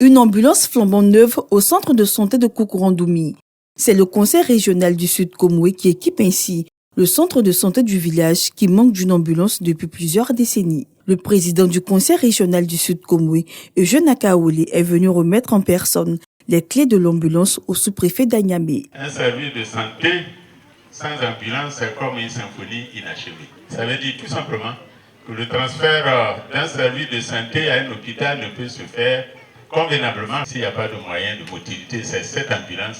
Une ambulance flambant neuve au centre de santé de Koukorandoumi. C'est le conseil régional du Sud Komoué qui équipe ainsi le centre de santé du village qui manque d'une ambulance depuis plusieurs décennies. Le président du conseil régional du Sud Komoué, Eugène Akaoulé, est venu remettre en personne les clés de l'ambulance au sous-préfet d'Agnamé. Un service de santé sans ambulance, c'est comme une symphonie inachevée. Ça veut dire tout simplement que le transfert d'un service de santé à un hôpital ne peut se faire convenablement s'il n'y a pas de moyens de motilité. C'est cette ambulance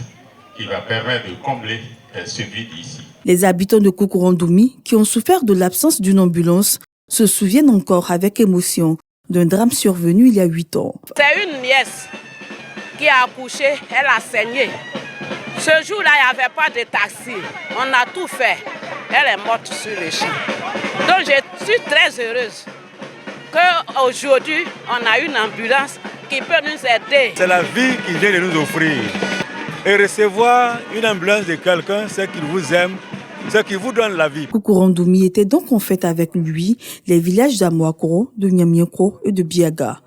qui va permettre de combler ce vide ici. Les habitants de Koukorandoumi, qui ont souffert de l'absence d'une ambulance, se souviennent encore avec émotion d'un drame survenu il y a 8 ans. C'est une nièce qui a accouché, elle a saigné. Ce jour-là, il n'y avait pas de taxi. On a tout fait. Elle est morte sur le champ. Donc je suis très heureuse qu'aujourd'hui, on a une ambulance qui peut nous aider. C'est la vie qu'il vient de nous offrir. Et recevoir une ambulance de quelqu'un, c'est qu'il vous aime, c'est qu'il vous donne la vie. Koukorandoumi était donc en fête avec lui les villages d'Amoakoro, de Nyamieko et de Biaga.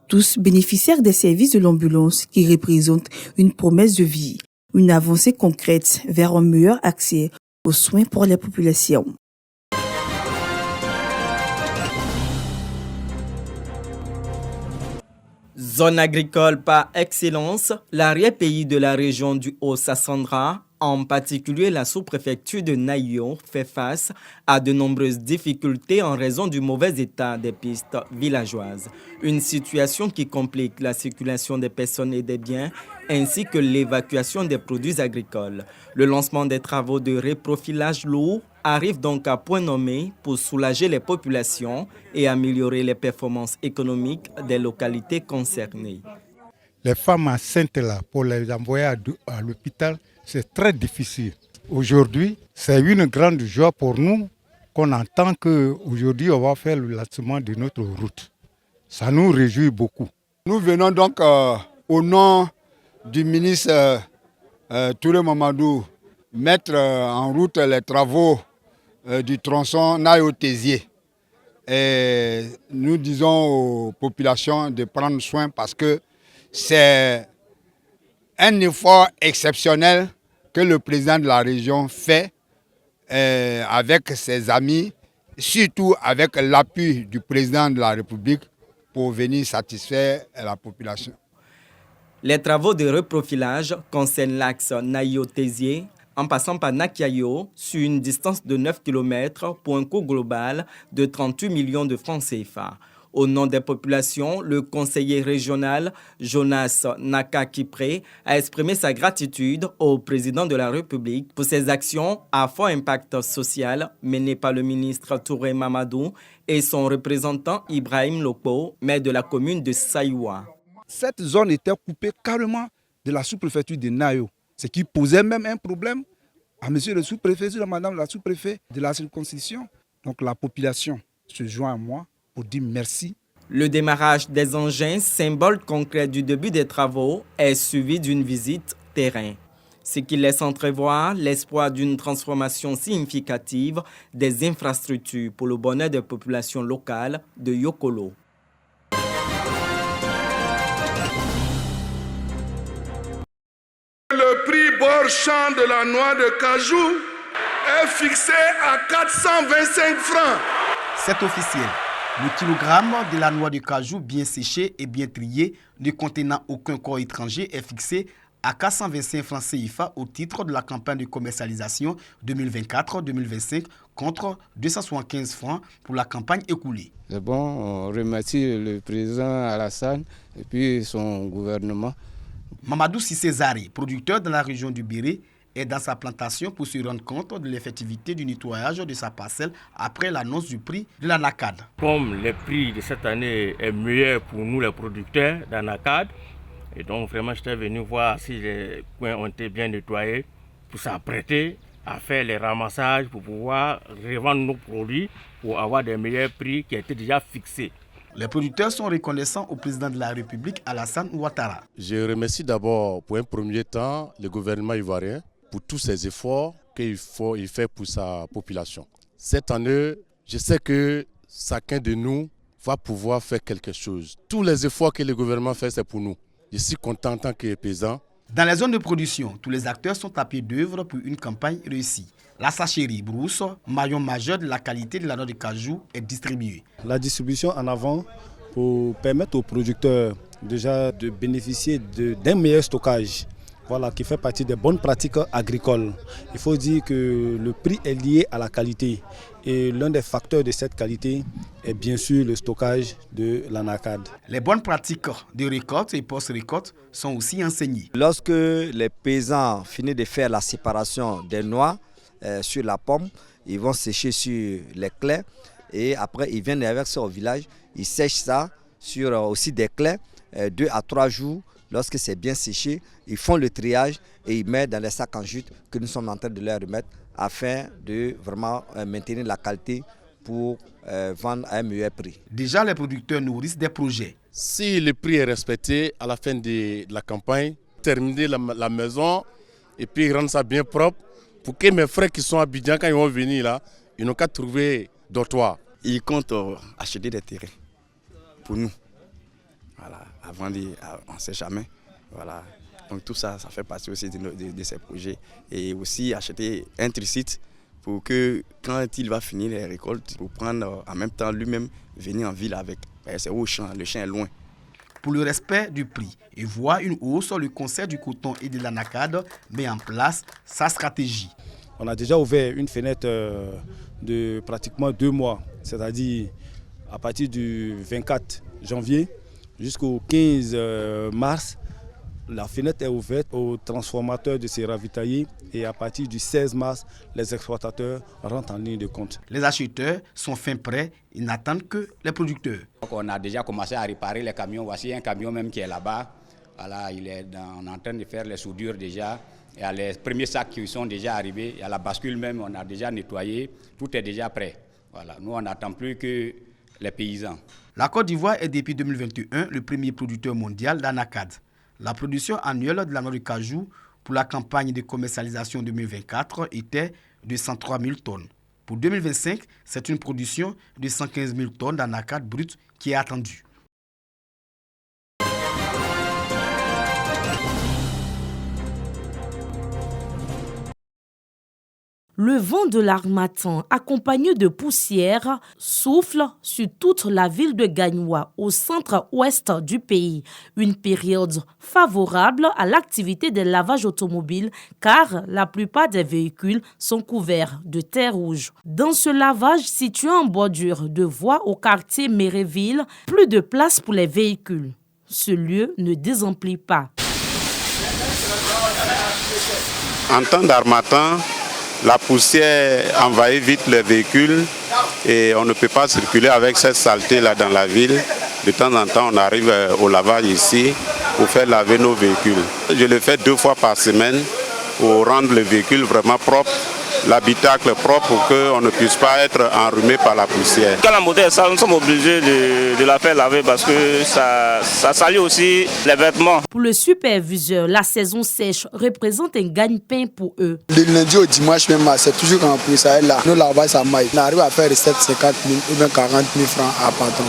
Tous bénéficiaires des services de l'ambulance qui représentent une promesse de vie, une avancée concrète vers un meilleur accès aux soins pour les populations. Zone agricole par excellence, l'arrière-pays de la région du Haut-Sassandra, en particulier la sous-préfecture de Nayo, fait face à de nombreuses difficultés en raison du mauvais état des pistes villageoises. Une situation qui complique la circulation des personnes et des biens, ainsi que l'évacuation des produits agricoles. Le lancement des travaux de reprofilage lourd arrive donc à point nommé pour soulager les populations et améliorer les performances économiques des localités concernées. Les femmes enceintes là, pour les envoyer à l'hôpital, c'est très difficile. Aujourd'hui, c'est une grande joie pour nous qu'on entend qu'aujourd'hui, on va faire le lancement de notre route. Ça nous réjouit beaucoup. Nous venons donc au nom du ministre Touré Mamadou mettre en route les travaux du tronçon Nayo-Tézié. Et nous disons aux populations de prendre soin parce que c'est un effort exceptionnel que le président de la région fait avec ses amis, surtout avec l'appui du président de la République pour venir satisfaire la population. Les travaux de reprofilage concernent l'axe Nayo-Tézié en passant par Nakiayo sur une distance de 9 km pour un coût global de 38 millions de francs CFA. Au nom des populations, le conseiller régional Jonas Nakakipré a exprimé sa gratitude au président de la République pour ses actions à fort impact social menées par le ministre Touré Mamadou et son représentant Ibrahim Lokpo, maire de la commune de Saïwa. Cette zone était coupée carrément de la sous-préfecture de Nayo, ce qui posait même un problème à monsieur le sous-préfet, à madame la sous-préfet de la circonscription. Donc la population se joint à moi pour dire merci. Le démarrage des engins, symbole concret du début des travaux, est suivi d'une visite terrain, ce qui laisse entrevoir l'espoir d'une transformation significative des infrastructures pour le bonheur des populations locales de Yokolo. Le prix bord champ de la noix de cajou est fixé à 425 francs. C'est officiel. Le kilogramme de la noix de cajou bien séchée et bien triée, ne contenant aucun corps étranger, est fixé à 425 francs CFA au titre de la campagne de commercialisation 2024-2025 contre 275 francs pour la campagne écoulée. C'est bon, on remercie le président Alassane et puis son gouvernement. Mamadou Sissé-Zaré, producteur dans la région du Béré, est dans sa plantation pour se rendre compte de l'effectivité du nettoyage de sa parcelle après l'annonce du prix de la NACAD. Comme le prix de cette année est meilleur pour nous les producteurs de la NACAD, et donc vraiment j'étais venu voir si les coins ont été bien nettoyés pour s'apprêter à faire les ramassages pour pouvoir revendre nos produits pour avoir des meilleurs prix qui étaient déjà fixés. Les producteurs sont reconnaissants au président de la République, Alassane Ouattara. Je remercie d'abord pour un premier temps le gouvernement ivoirien pour tous ses efforts qu'il fait pour sa population. Cette année, je sais que chacun de nous va pouvoir faire quelque chose. Tous les efforts que le gouvernement fait, c'est pour nous. Je suis content en tant que paysan. Dans les zones de production, tous les acteurs sont à pied d'œuvre pour une campagne réussie. La sachérie Brousse, maillon majeur de la qualité de la noix de cajou, est distribuée. La distribution en avant pour permettre aux producteurs déjà de bénéficier d'un meilleur stockage. Voilà, qui fait partie des bonnes pratiques agricoles. Il faut dire que le prix est lié à la qualité. Et l'un des facteurs de cette qualité est bien sûr le stockage de l'anacarde. Les bonnes pratiques de récolte et post-récolte sont aussi enseignées. Lorsque les paysans finissent de faire la séparation des noix sur la pomme, ils vont sécher sur les claies et après ils viennent avec ça au village, ils sèchent ça sur aussi des claies 2 à 3 jours. Lorsque c'est bien séché, ils font le triage et ils mettent dans les sacs en jute que nous sommes en train de leur remettre afin de vraiment maintenir la qualité pour vendre à un meilleur prix. Déjà, les producteurs nourrissent des projets. Si le prix est respecté à la fin de la campagne, terminer la maison et puis rendre ça bien propre pour que mes frères qui sont à Abidjan, quand ils vont venir là, ils n'ont qu'à trouver dortoir. Ils comptent acheter des terrains pour nous. Voilà, avant on ne sait jamais. Voilà. Donc tout ça, ça fait partie aussi de ces projets. Et aussi acheter un tricite pour que quand il va finir les récoltes, pour prendre en même temps lui-même venir en ville avec. C'est au champ, le champ est loin. Pour le respect du prix et voir une hausse, le Conseil du coton et de l'anacarde met en place sa stratégie. On a déjà ouvert une fenêtre de pratiquement 2 mois, c'est-à-dire à partir du 24 janvier jusqu'au 15 mars. La fenêtre est ouverte aux transformateurs de se ravitailler et à partir du 16 mars, les exploitateurs rentrent en ligne de compte. Les acheteurs sont fin prêts, ils n'attendent que les producteurs. Donc on a déjà commencé à réparer les camions. Voici un camion même qui est là-bas. Voilà, on est en train de faire les soudures déjà. Il y a les premiers sacs qui sont déjà arrivés. Il y a la bascule même, on a déjà nettoyé. Tout est déjà prêt. Voilà, nous on n'attend plus que les paysans. La Côte d'Ivoire est depuis 2021 le premier producteur mondial d'anacarde. La production annuelle de la noix de cajou pour la campagne de commercialisation 2024 était de 103 000 tonnes. Pour 2025, c'est une production de 115 000 tonnes d'anacarde brute qui est attendue. Le vent de l'harmattan, accompagné de poussière, souffle sur toute la ville de Gagnoua, au centre-ouest du pays. Une période favorable à l'activité des lavages automobiles, car la plupart des véhicules sont couverts de terre rouge. Dans ce lavage situé en bordure de voies au quartier Méréville, plus de place pour les véhicules. Ce lieu ne désemplit pas. En temps d'harmattan, la poussière envahit vite les véhicules et on ne peut pas circuler avec cette saleté-là dans la ville. De temps en temps, on arrive au lavage ici pour faire laver nos véhicules. Je le fais 2 fois par semaine pour rendre le véhicule vraiment propre, l'habitacle propre pour qu'on ne puisse pas être enrhumé par la poussière. Quand la moto est sale, nous sommes obligés de la faire laver parce que ça salit aussi les vêtements. Pour le superviseur, la saison sèche représente un gagne-pain pour eux. Du lundi au dimanche même, c'est toujours quand on ça est là. Nos lavages, ça maille. On arrive à faire 750 000 ou bien 40 000 francs à patron.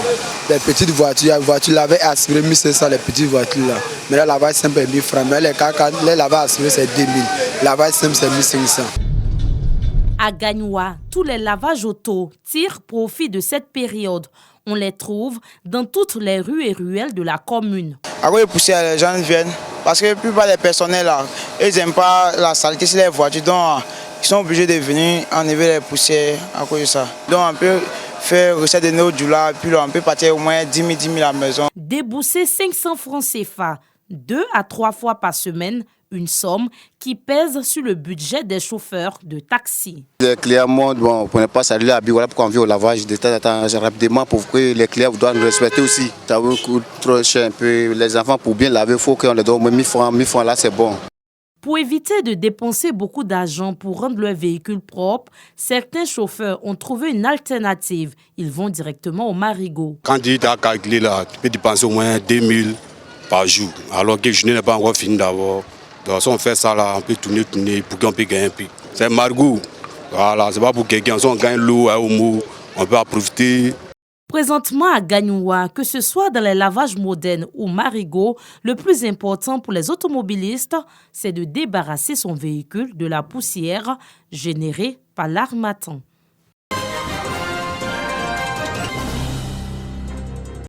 Les petites voitures, les voitures lavées assurées, 1500, les petites voitures là. Mais le lavage simple est 1000 francs. Mais les lavages assurés, c'est 2000. Le lavage simple, c'est 1500. À Gagnoua, tous les lavages auto tirent profit de cette période. On les trouve dans toutes les rues et ruelles de la commune. À cause de poussière, les gens viennent parce que la plupart des personnels là, ils n'aiment pas la saleté sur les voitures. Donc, ils sont obligés de venir enlever les poussières à cause de ça. Donc, on peut faire recette de nos doulars, puis on peut partir au moins 10 000 à la maison. Débourser 500 francs CFA 2 à 3 fois par semaine, une somme qui pèse sur le budget des chauffeurs de taxi. Les clients montent, bon, on ne peut pas saluer à Biwala pour qu'on vienne au lavage de temps en temps rapidement pour que les clients doivent nous respecter aussi. Ça vous coûte trop cher un peu. Les enfants, pour bien laver, il faut qu'on les donne 1000 francs. 1000 francs là, c'est bon. Pour éviter de dépenser beaucoup d'argent pour rendre leur véhicule propre, certains chauffeurs ont trouvé une alternative. Ils vont directement au marigot. Quand tu as calculé là, tu peux dépenser au moins 2000 par jour. Alors que le journée n'est pas encore fini d'abord. Donc si on fait ça là, on peut tourner pour qu'on puisse gagner un peu. C'est Margot. Voilà, c'est pas pour quelqu'un. Si on gagne l'eau, on peut en profiter. Présentement à Gagnoua, que ce soit dans les lavages modernes ou marigots, le plus important pour les automobilistes, c'est de débarrasser son véhicule de la poussière générée par l'harmattan.